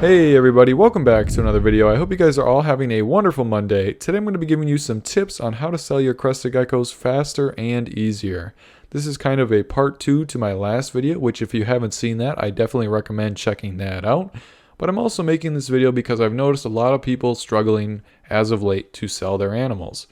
Hey everybody, welcome back to another video. I hope you guys are all having a wonderful Monday. Today I'm going to be giving you some tips on how to sell your Crested Geckos faster and easier. This is kind of a part 2 to my last video, which if you haven't seen that, I definitely recommend checking that out. But I'm also making this video because I've noticed a lot of people struggling as of late to sell their animals.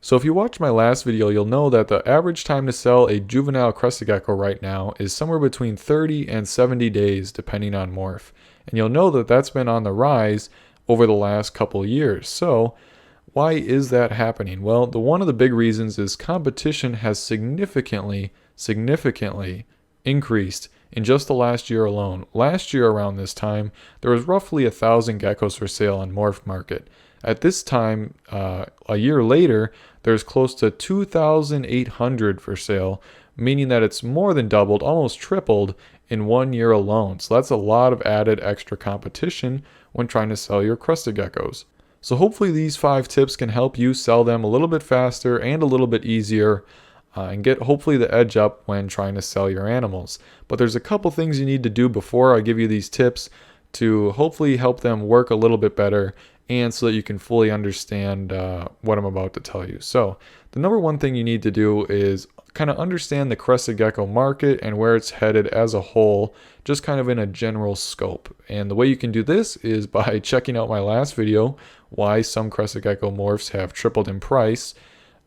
So if you watched my last video, you'll know that the average time to sell a juvenile Crested Gecko right now is somewhere between 30 and 70 days depending on morph. And you'll know that that's been on the rise over the last couple years. So why is that happening? Well, one of the big reasons is competition has significantly increased in just the last year alone. Last year around this time, there was roughly 1,000 geckos for sale on MorphMarket. At this time, a year later, there's close to 2,800 for sale, meaning that it's more than doubled, almost tripled in 1 year alone. So that's a lot of added extra competition when trying to sell your Crested Geckos. So hopefully these 5 tips can help you sell them a little bit faster and a little bit easier and get hopefully the edge up when trying to sell your animals. But there's a couple things you need to do before I give you these tips to hopefully help them work a little bit better and so that you can fully understand what I'm about to tell you. So the number one thing you need to do is kind of understand the Crested Gecko market and where it's headed as a whole, just kind of in a general scope. And the way you can do this is by checking out my last video, why some Crested Gecko morphs have tripled in price.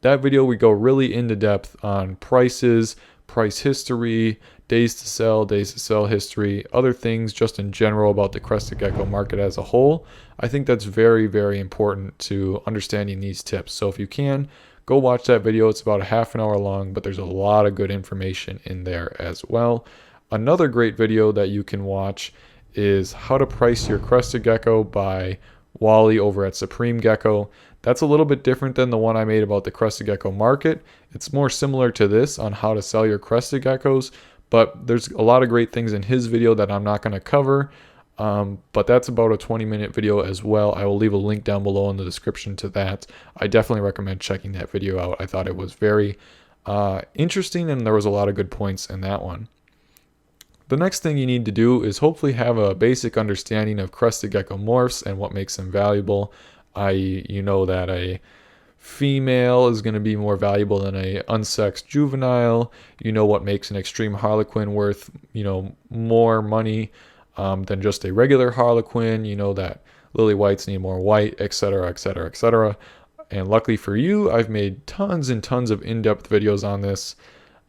That video we go really into depth on prices, price history, days to sell history, other things just in general about the Crested Gecko market as a whole. I think that's very, very important to understanding these tips. So if you can, go watch that video. It's about a half an hour long, but there's a lot of good information in there as well. Another great video that you can watch is how to price your Crested Gecko by Wally over at Supreme Gecko. That's a little bit different than the one I made about the Crested Gecko market. It's more similar to this on how to sell your Crested Geckos, but there's a lot of great things in his video that I'm not going to cover. But that's about a 20-minute video as well. I will leave a link down below in the description to that. I definitely recommend checking that video out. I thought it was very interesting and there was a lot of good points in that one. The next thing you need to do is hopefully have a basic understanding of Crested Gecko morphs and what makes them valuable. You know that a female is going to be more valuable than a unsexed juvenile. You know what makes an extreme harlequin worth, more money than just a regular harlequin. You know that lily whites need more white, etc., etc., etc. And luckily for you, I've made tons and tons of in-depth videos on this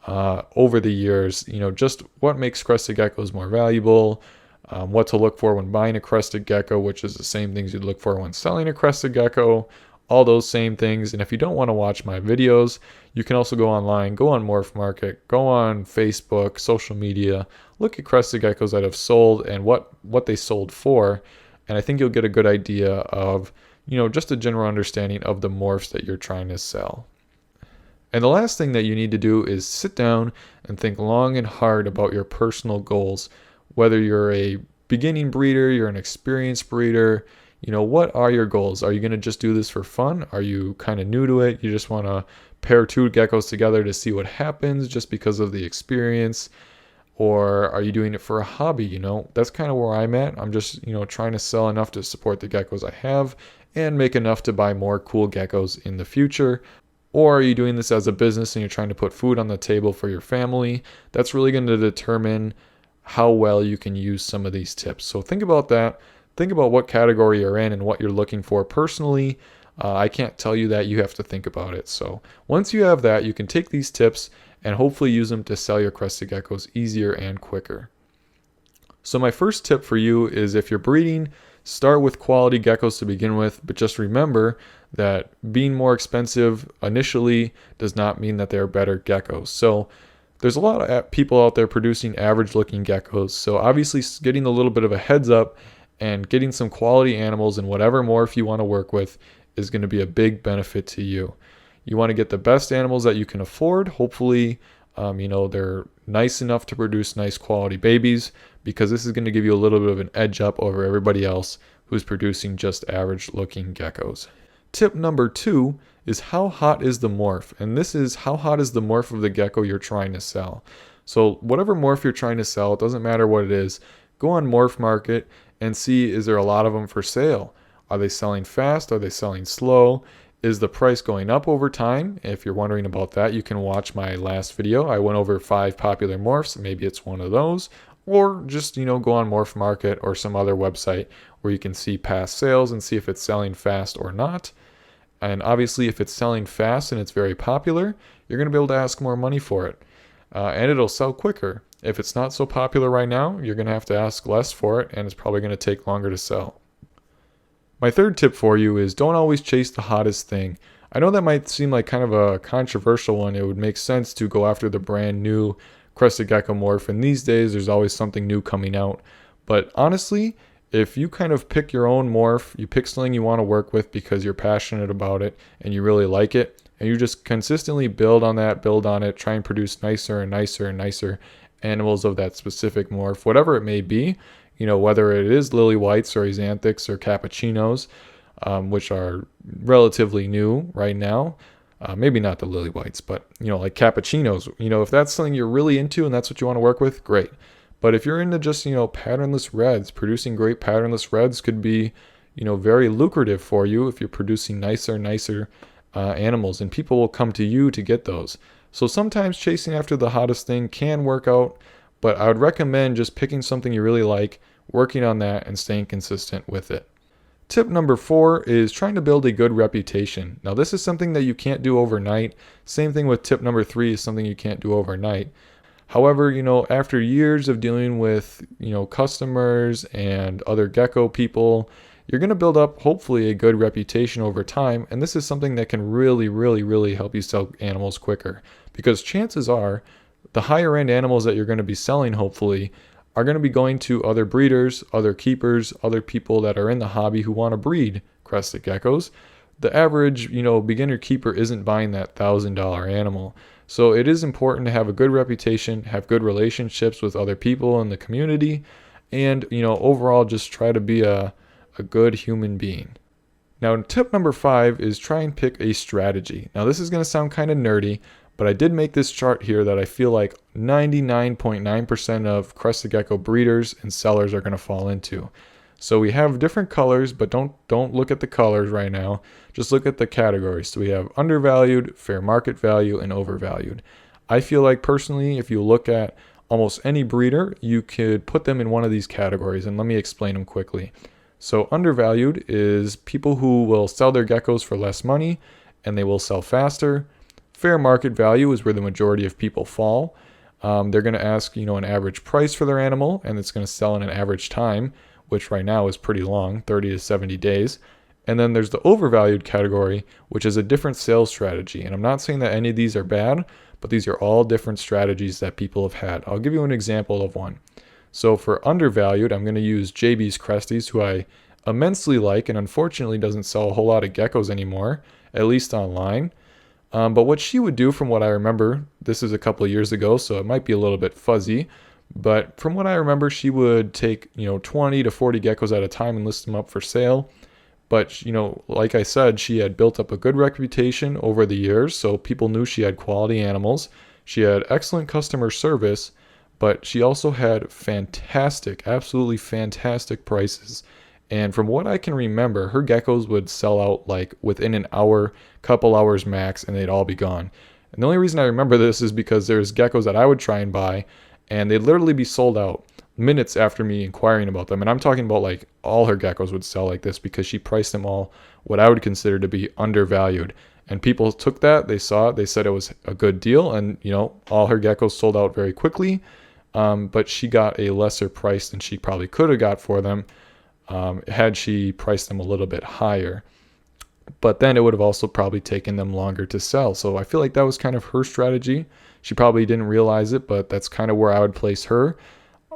over the years. Just what makes Crested Geckos more valuable, what to look for when buying a Crested Gecko, which is the same things you'd look for when selling a Crested Gecko, all those same things. And if you don't want to watch my videos, you can also go online, go on MorphMarket, go on Facebook, social media, look at Crested Geckos that have sold and what they sold for. And I think you'll get a good idea of, just a general understanding of the morphs that you're trying to sell. And the last thing that you need to do is sit down and think long and hard about your personal goals. Whether you're a beginning breeder, you're an experienced breeder, what are your goals? Are you going to just do this for fun? Are you kind of new to it? You just want to pair 2 geckos together to see what happens just because of the experience? Or are you doing it for a hobby? That's kind of where I'm at. I'm just, trying to sell enough to support the geckos I have and make enough to buy more cool geckos in the future. Or are you doing this as a business and you're trying to put food on the table for your family? That's really going to determine how well you can use some of these tips. So think about that. Think about what category you're in and what you're looking for personally. I can't tell you that. You have to think about it. So once you have that, you can take these tips and hopefully use them to sell your Crested Geckos easier and quicker. So my first tip for you is if you're breeding, start with quality geckos to begin with, but just remember that being more expensive initially does not mean that they're better geckos. So there's a lot of people out there producing average looking geckos. So obviously getting a little bit of a heads up and getting some quality animals in whatever morph you want to work with is going to be a big benefit to you. You want to get the best animals that you can afford. Hopefully, they're nice enough to produce nice quality babies, because this is going to give you a little bit of an edge up over everybody else who's producing just average looking geckos. Tip number 2 is how hot is the morph? And this is how hot is the morph of the gecko you're trying to sell. So whatever morph you're trying to sell, it doesn't matter what it is, go on MorphMarket and see, is there a lot of them for sale? Are they selling fast? Are they selling slow? Is the price going up over time? If you're wondering about that, you can watch my last video. I went over 5 popular morphs. Maybe it's one of those. Or just, go on MorphMarket or some other website where you can see past sales and see if it's selling fast or not. And obviously, if it's selling fast and it's very popular, you're going to be able to ask more money for it. And it'll sell quicker. If it's not so popular right now, you're going to have to ask less for it, and it's probably going to take longer to sell. My third tip for you is don't always chase the hottest thing. I know that might seem like kind of a controversial one. It would make sense to go after the brand new Crested Gecko morph, and these days there's always something new coming out. But honestly, if you kind of pick your own morph, you pick something you want to work with because you're passionate about it and you really like it, and you just consistently build on it, try and produce nicer and nicer and nicer animals of that specific morph, whatever it may be, whether it is lily whites or axanthics or cappuccinos, which are relatively new right now. Maybe not the lily whites, but, like cappuccinos, if that's something you're really into and that's what you want to work with, great. But if you're into just, patternless reds, producing great patternless reds could be, very lucrative for you if you're producing nicer animals, and people will come to you to get those. So sometimes chasing after the hottest thing can work out, but I would recommend just picking something you really like, working on that, and staying consistent with it. Tip number 4 is trying to build a good reputation. Now, this is something that you can't do overnight. Same thing with tip number 3 is something you can't do overnight. However, after years of dealing with, customers and other gecko people, you're going to build up, hopefully, a good reputation over time. And this is something that can really, really, really help you sell animals quicker. Because chances are, the higher end animals that you're going to be selling, hopefully, are going to be going to other breeders, other keepers, other people that are in the hobby who want to breed crested geckos. The average, beginner keeper isn't buying that $1,000 animal. So it is important to have a good reputation, have good relationships with other people in the community, and, overall just try to be a good human being. Now, tip number 5 is try and pick a strategy. Now, this is going to sound kind of nerdy, but I did make this chart here that I feel like 99.9% of crested gecko breeders and sellers are going to fall into. So we have different colors, but don't look at the colors right now. Just look at the categories. So we have undervalued, fair market value, and overvalued. I feel like personally, if you look at almost any breeder, you could put them in one of these categories, and let me explain them quickly. So undervalued is people who will sell their geckos for less money, and they will sell faster. Fair market value is where the majority of people fall. They're going to ask, an average price for their animal, and it's going to sell in an average time, which right now is pretty long, 30 to 70 days. And then there's the overvalued category, which is a different sales strategy. And I'm not saying that any of these are bad, but these are all different strategies that people have had. I'll give you an example of one. So for undervalued, I'm going to use JB's Cresties, who I immensely like and unfortunately doesn't sell a whole lot of geckos anymore, at least online. But what she would do, from what I remember, this is a couple of years ago, so it might be a little bit fuzzy, but from what I remember, she would take, 20 to 40 geckos at a time and list them up for sale. But, like I said, she had built up a good reputation over the years, so people knew she had quality animals. She had excellent customer service, but she also had fantastic, absolutely fantastic prices. And from what I can remember, her geckos would sell out like within an hour, couple hours max, and they'd all be gone. And the only reason I remember this is because there's geckos that I would try and buy, and they'd literally be sold out minutes after me inquiring about them. And I'm talking about like all her geckos would sell like this because she priced them all what I would consider to be undervalued. And people took that, they saw it, they said it was a good deal, and all her geckos sold out very quickly. But she got a lesser price than she probably could have got for them had she priced them a little bit higher. But then it would have also probably taken them longer to sell. So I feel like that was kind of her strategy. She probably didn't realize it, but that's kind of where I would place her.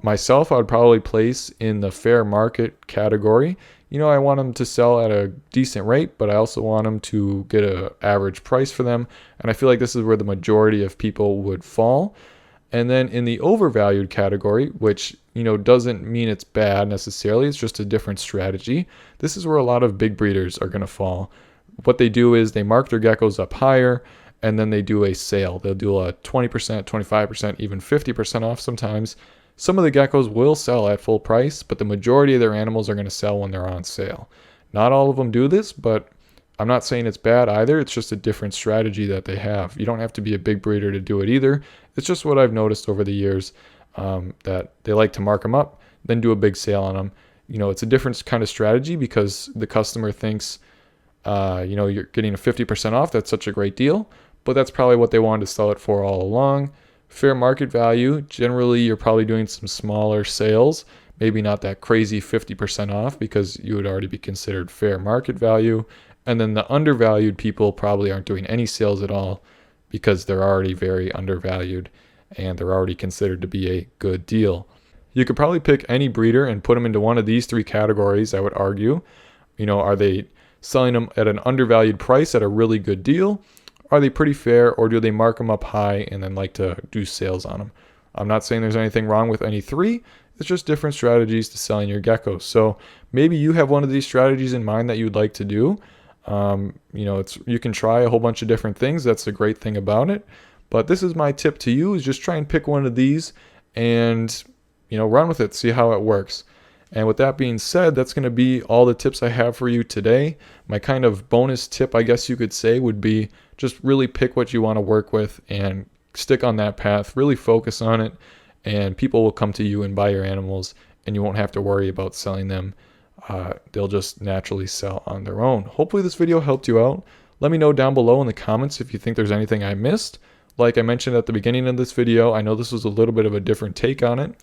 Myself, I would probably place in the fair market category. I want them to sell at a decent rate, but I also want them to get an average price for them. And I feel like this is where the majority of people would fall. And then in the overvalued category, which, doesn't mean it's bad necessarily, it's just a different strategy. This is where a lot of big breeders are going to fall. What they do is they mark their geckos up higher, and then they do a sale. They'll do a 20%, 25%, even 50% off sometimes. Some of the geckos will sell at full price, but the majority of their animals are going to sell when they're on sale. Not all of them do this, but I'm not saying it's bad either. It's just a different strategy that they have. You don't have to be a big breeder to do it either. It's just what I've noticed over the years, that they like to mark them up, then do a big sale on them. It's a different kind of strategy because the customer thinks, you're getting a 50% off. That's such a great deal, but that's probably what they wanted to sell it for all along. Fair market value, generally you're probably doing some smaller sales, maybe not that crazy 50% off because you would already be considered fair market value. And then the undervalued people probably aren't doing any sales at all because they're already very undervalued and they're already considered to be a good deal. You could probably pick any breeder and put them into one of these three categories, I would argue. Are they selling them at an undervalued price at a really good deal? Are they pretty fair, or do they mark them up high and then like to do sales on them? I'm not saying there's anything wrong with any three. It's just different strategies to selling your geckos. So maybe you have one of these strategies in mind that you'd like to do. You can try a whole bunch of different things. That's the great thing about it. But this is my tip to you: is just try and pick one of these and run with it, see how it works. And with that being said, that's going to be all the tips I have for you today. My kind of bonus tip, I guess you could say, would be just really pick what you want to work with and stick on that path. Really focus on it, and people will come to you and buy your animals, and you won't have to worry about selling them. They'll just naturally sell on their own. Hopefully this video helped you out. Let me know down below in the comments if you think there's anything I missed. Like I mentioned at the beginning of this video, I know this was a little bit of a different take on it.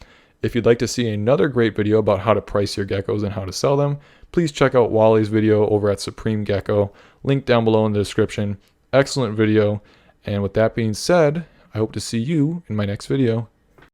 If you'd like to see another great video about how to price your geckos and how to sell them, please check out Wally's video over at Supreme Gecko. Link down below in the description. Excellent video. And with that being said, I hope to see you in my next video.